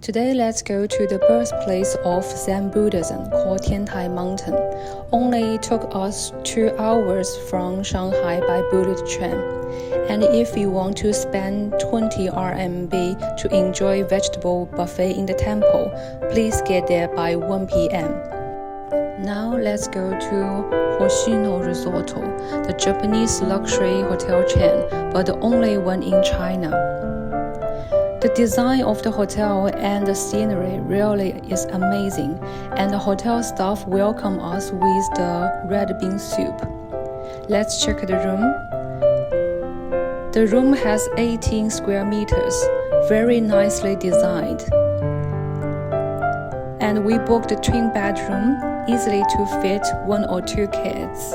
Today let's go to the birthplace of Zen Buddhism called Tiantai Mountain. Only took us 2 hours from Shanghai by bullet train. And if you want to spend 20 RMB to enjoy vegetable buffet in the temple, please get there by 1 p.m. Now let's go to Hoshino Resort, the Japanese luxury hotel chain, but the only one in China. The design of the hotel and the scenery really is amazing, and the hotel staff welcome us with the red bean soup. Let's check the room. The room has 18 square meters, very nicely designed. And we booked a twin bedroom, easily to fit 1 or 2 kids.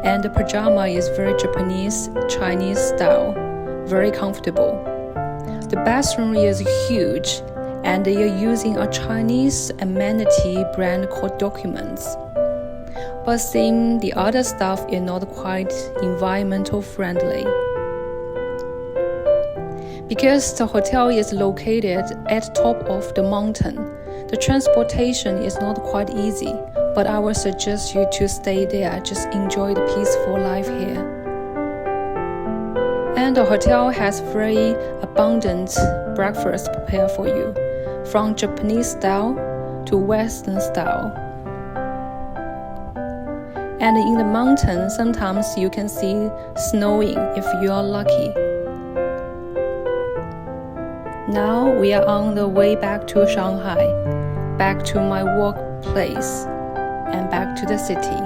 And the pajama is very Japanese, Chinese style, very comfortable. The bathroom is huge, and they are using a Chinese amenity brand called Documents. But seeing the other stuff is not quite environmental friendly. Because the hotel is located at top of the mountain, the transportation is not quite easy, but I would suggest you to stay there, just enjoy the peaceful life here. And the hotel has very abundant breakfast prepared for you, from Japanese style to Western style. And in the mountain, sometimes you can see snowing if you are lucky. Now we are on the way back to Shanghai, back to my workplace, and back to the city.